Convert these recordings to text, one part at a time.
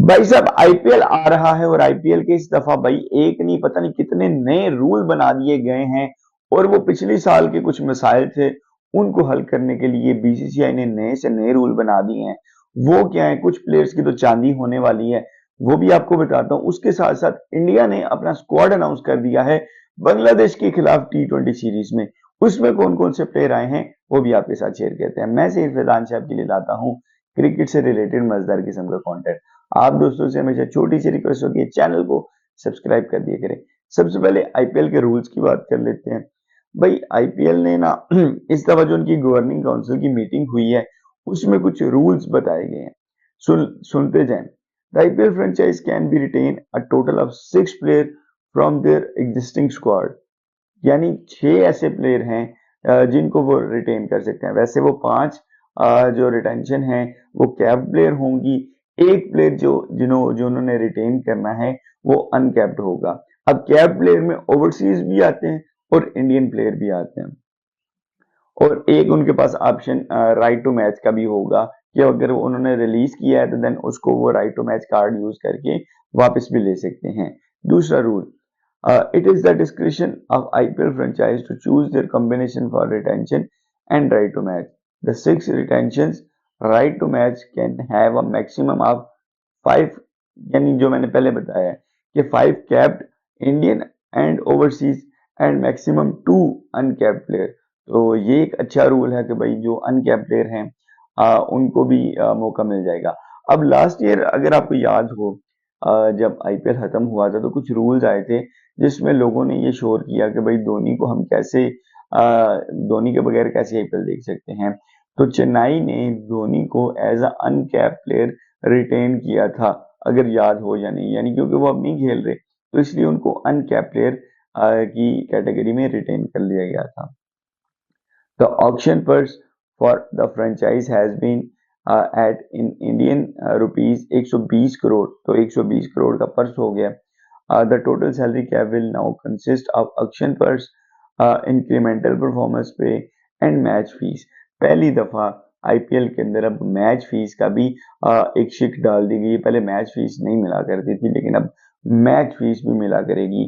भाई साहब आईपीएल आ रहा है और आईपीएल के इस दफा भाई एक नहीं पता नहीं कितने नए रूल बना दिए गए हैं। और वो पिछले साल के कुछ मसाइल थे, उनको हल करने के लिए बीसीसीआई ने नए से नए रूल बना दिए हैं। वो क्या है, कुछ प्लेयर्स की तो चांदी होने वाली है, वो भी आपको बताता हूँ। उसके साथ साथ इंडिया ने अपना स्क्वाड अनाउंस कर दिया है बांग्लादेश के खिलाफ टी20 सीरीज में। उसमें कौन कौन से प्लेयर आए हैं वो भी आपके साथ शेयर करते हैं। मैं सिर्फ फैजान साहब के लिए लाता हूँ क्रिकेट से रिलेटेड मजेदार किस्म का कंटेंट। आप दोस्तों से हमेशा छोटी सी रिक्वेस्ट होगी, चैनल को सब्सक्राइब कर दिया करें। सबसे पहले आईपीएल के रूल्स की बात कर लेते हैं। भाई आईपीएल ने ना इस दफा जो उनकी गवर्निंग काउंसिल की मीटिंग हुई है उसमें कुछ रूल्स बताए गए हैं। सुनते जाएं। The IPL franchise can be retain a total of 6 player from their existing squad. यानी 6 ऐसे प्लेयर हैं जिनको वो रिटेन कर सकते हैं। वैसे वो 5 जो रिटेंशन है वो कैप प्लेयर होंगी। एक प्लेयर जो उन्होंने रिटेन करना है वो अनकैप्ड होगा। अब कैप प्लेयर में ओवरसीज भी आते हैं और इंडियन प्लेयर भी आते हैं। और एक उनके पास ऑप्शन राइट टू मैच का भी होगा कि अगर उन्होंने रिलीज किया है तो देन उसको वो right to match card use करके वापस भी ले सकते हैं। दूसरा rule, it is the discretion of IPL franchise to choose their combination for retention and right to match. The 6 retentions right to match can have a maximum of 5, यानी जो मैंने पहले बताया है कि 5 capped Indian and overseas and maximum 2 uncapped player. तो ये एक अच्छा रूल है कि भाई जो अनकैप्ड प्लेयर हैं उनको भी मौका मिल जाएगा। अब लास्ट ईयर अगर आपको याद हो, जब आईपीएल खत्म हुआ था तो कुछ रूल्स आए थे जिसमें लोगों ने ये शोर किया कि भाई धोनी को हम कैसे धोनी के बगैर कैसे आईपीएल देख सकते हैं। तो चेन्नई ने धोनी को as a uncap player retain किया था, अगर याद हो या नहीं, यानी क्योंकि वो अब नहीं खेल रहे तो इसलिए उनको अनकैप प्लेयर की कैटेगरी में रिटेन कर लिया गया था। The auction purse for the franchise has been at in Indian rupees 120 crore. तो 120 करोड़ का पर्स हो गया। The total salary cap will now consist of auction purse, incremental performance pay and match fees। पहली दफा आईपीएल के अंदर अब मैच फीस का भी एक शिक डाल दी गई। पहले मैच फीस नहीं मिला करती थी लेकिन अब मैच फीस भी मिला करेगी।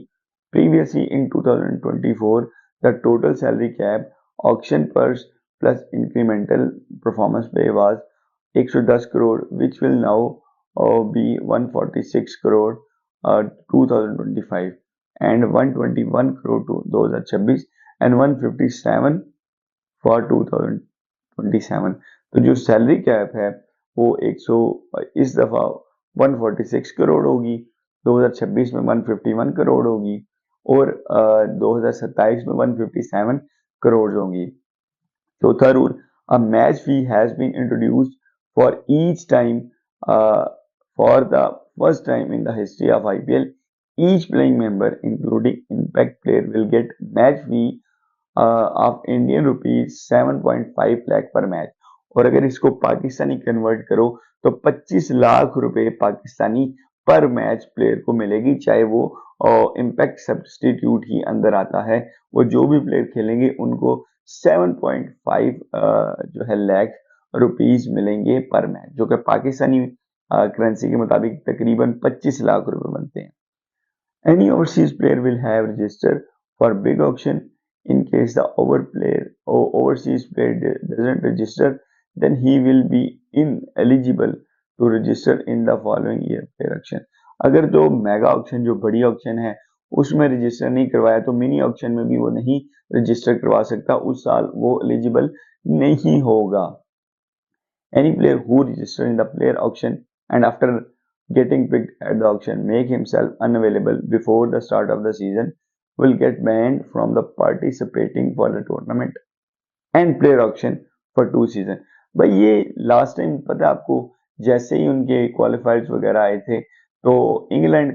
Previously in 2024 the total salary cap, auction purse plus incremental performance pay was 110 crore, which will now be 146 crore 2025 and 121 crore 2026 and 157 for 2027। तो जो सैलरी कैप है वो 100 इस दफा 146 करोड़ होगी, 2026 में 151 करोड़ होगी और 2027 में 157 करोड़ होंगी। चौथा rule, a match fee has been introduced for each time, for the first time in the history of IPL. Each playing member including impact player will get match fee of Indian rupees 7.5 lakh पर match. और अगर इसको Pakistani convert करो तो 25 लाख रुपए पाकिस्तानी पर match player को मिलेगी, चाहे वो इम्पैक्ट सब्सटीट्यूट ही अंदर आता है। वो जो भी प्लेयर खेलेंगे उनको 7.5 जो है लाख रुपीज मिलेंगे पर मैच, जो कि पाकिस्तानी करेंसी के मुताबिक तकरीबन 25 लाख रुपए बनते हैं। Any overseas player will have registered for big auction. In case the overseas player doesn't register, then he will be ineligible to register in the following year player auction। अगर जो मेगा ऑक्शन, जो बड़ी auction है, उसमें register नहीं करवाया तो mini auction में भी वो नहीं रजिस्टर करवा सकता, उस साल वो एलिजिबल नहीं होगा। Any player who registered in the player auction and after getting picked at the auction make himself unavailable before the start of the season will get banned from the participating for the tournament and player auction for 2 season। भाई ये last time पता है आपको, जैसे ही उनके क्वालिफायर्स वगैरह आए थे तो इंग्लैंड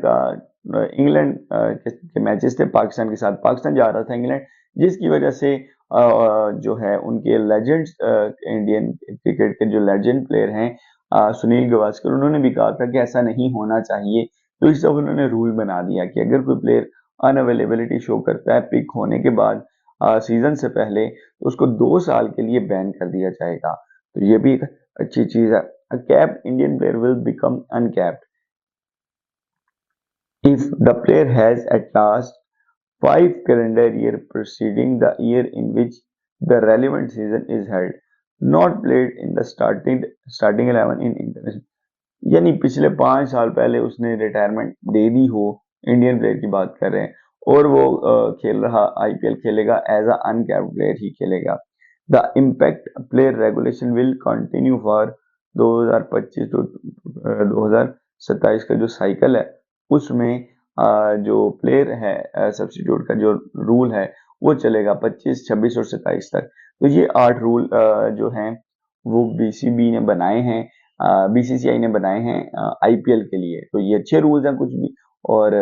के मैचेस थे पाकिस्तान के साथ, पाकिस्तान जा रहा था इंग्लैंड, जिसकी वजह से जो है उनके लेजेंड्स, इंडियन क्रिकेट के जो लेजेंड प्लेयर हैं सुनील गावस्कर, उन्होंने भी कहा था कि ऐसा नहीं होना चाहिए। तो इस सब उन्होंने रूल बना दिया कि अगर कोई प्लेयर अनअवेलेबिलिटी शो करता है पिक होने के बाद सीजन से पहले तो उसको 2 साल के लिए बैन कर दिया जाएगा। तो ये भी एक अच्छी चीज है। Capped Indian player will become uncapped. if the player has at last 5 calendar year preceding the year in which the relevant season is held, not played in the starting 11 in international, यानी पिछले 5 साल पहले उसने retirement दे दी हो, Indian player की बात कर रहे हैं, और वो खेल रहा आईपीएल खेलेगा, एज अ अनकैप्ड प्लेयर ही खेलेगा। The impact player regulation will continue for 2025 to 2027 का जो साइकिल है, उसमें जो प्लेयर है सब्स्टिट्यूट का जो रूल है वो चलेगा 25, 26 और 27 तक। तो ये 8 रूल जो हैं वो बीसीबी ने बनाए हैं, बीसीसीआई ने बनाए हैं आईपीएल के लिए। तो ये अच्छे रूल्स हैं कुछ भी, और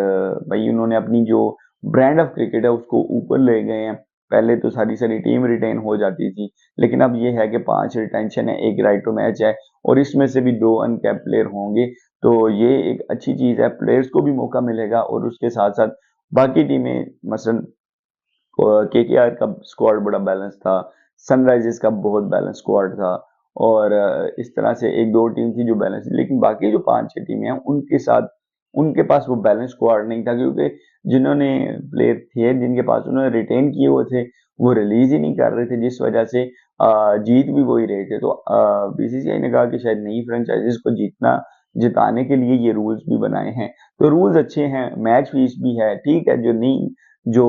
भाई उन्होंने अपनी जो ब्रांड ऑफ क्रिकेट है उसको ऊपर ले गए हैं। पहले तो सारी टीम रिटेन हो जाती थी, लेकिन अब ये है कि 5 रिटेंशन है, 1 राइट टू मैच है, और इसमें से भी 2 अनकैप्ड प्लेयर होंगे। तो ये एक अच्छी चीज है, प्लेयर्स को भी मौका मिलेगा, और उसके साथ साथ बाकी टीमें, मसलन केकेआर का स्क्वाड बड़ा बैलेंस था, सनराइजर्स का बहुत बैलेंस स्क्वाड था, और इस तरह से 1-2 टीम थी जो बैलेंस थी, लेकिन बाकी जो 5-6 टीमें हैं उनके साथ उनके पास वो बैलेंस स्क्वाड नहीं था, क्योंकि जिन्होंने प्लेयर थे जिनके पास उन्होंने रिटेन किए हुए थे वो रिलीज ही नहीं कर रहे थे, जिस वजह से जीत भी वही रहे थे। तो बीसीसीआई ने कहा कि शायद नई फ्रेंचाइजीज को जिताने के लिए ये रूल्स भी बनाए हैं। तो रूल्स अच्छे हैं, मैच फीस भी है, ठीक है, जो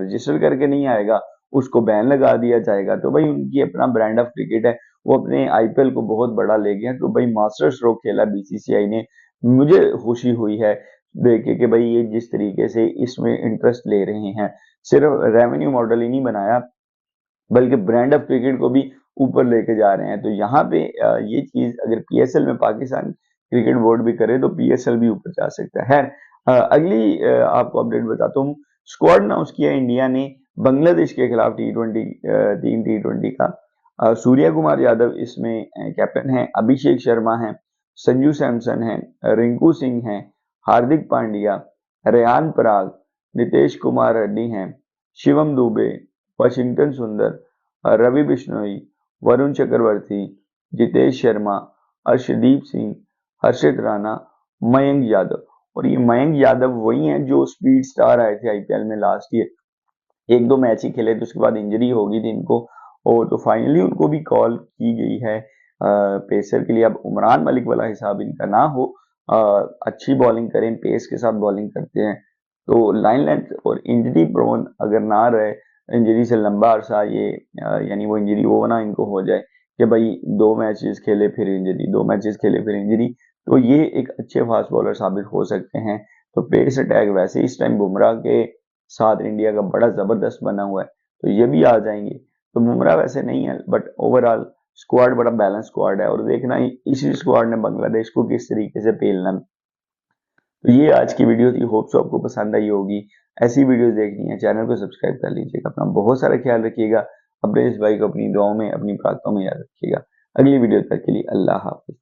रजिस्टर करके नहीं आएगा उसको बैन लगा दिया जाएगा। तो भाई उनकी अपना ब्रांड ऑफ क्रिकेट है, वो अपने आईपीएल को बहुत बड़ा ले गए हैं। तो भाई मास्टर स्ट्रोक खेला बीसीसीआई ने, मुझे खुशी हुई है देखे कि भाई ये जिस तरीके से इसमें इंटरेस्ट ले रहे हैं, सिर्फ रेवेन्यू मॉडल ही नहीं बनाया बल्कि ब्रांड ऑफ क्रिकेट को भी ऊपर लेके जा रहे हैं। तो यहाँ पे ये चीज अगर पीएसएल में पाकिस्तान क्रिकेट बोर्ड भी करे तो पीएसएल भी ऊपर जा सकता है। अगली आपको अपडेट बताता हूँ, स्क्वाड अनाउंस किया इंडिया ने बांग्लादेश के खिलाफ T20 3 T20 का। सूर्या कुमार यादव इसमें कैप्टन है, अभिषेक शर्मा है, संजू सैमसन है, रिंकू सिंह है, हार्दिक पांड्या, रेहान पराग, नितेश कुमार रेड्डी हैं, शिवम दुबे, वाशिंगटन सुंदर, रवि बिश्नोई, वरुण चक्रवर्ती, जितेश शर्मा, अर्शदीप सिंह, हर्षित राणा, मयंक यादव। और ये मयंक यादव वही हैं जो स्पीड स्टार आए थे आईपीएल में लास्ट ईयर, 1-2 मैच ही खेले थे, उसके बाद इंजरी हो गई थी इनको, और तो फाइनली उनको भी कॉल की गई है पेसर के लिए। अब उमरान मलिक वाला हिसाब इनका ना हो, अच्छी बॉलिंग करें, पेस के साथ बॉलिंग करते हैं, तो लाइन लेंथ और इंजरी प्रोन अगर ना रहे, इंजरी से लंबा अरसा ये यानी वो इंजरी वो ना इनको हो जाए कि भाई 2 मैचेस खेले फिर इंजरी, 2 मैचेस खेले फिर इंजरी, तो ये एक अच्छे फास्ट बॉलर साबित हो सकते हैं। तो पेस अटैक वैसे इस टाइम बुमराह के साथ इंडिया का बड़ा जबरदस्त बना हुआ है, तो ये भी आ जाएंगे। तो बुमराह वैसे नहीं है, बट ओवरऑल स्क्वाड बड़ा बैलेंस स्क्वाड है, और देखना इसी स्क्वाड ने बांग्लादेश को किस तरीके से पेलना। तो ये आज की वीडियो थी, होप सो आपको पसंद आई होगी। ऐसी वीडियोस देखनी है चैनल को सब्सक्राइब कर लीजिएगा, अपना बहुत सारा ख्याल रखिएगा, अपने इस भाई को अपनी दुआओं में अपनी प्रार्थनाओं में याद रखिएगा। अगली वीडियो तक के लिए अल्लाह हाफिज।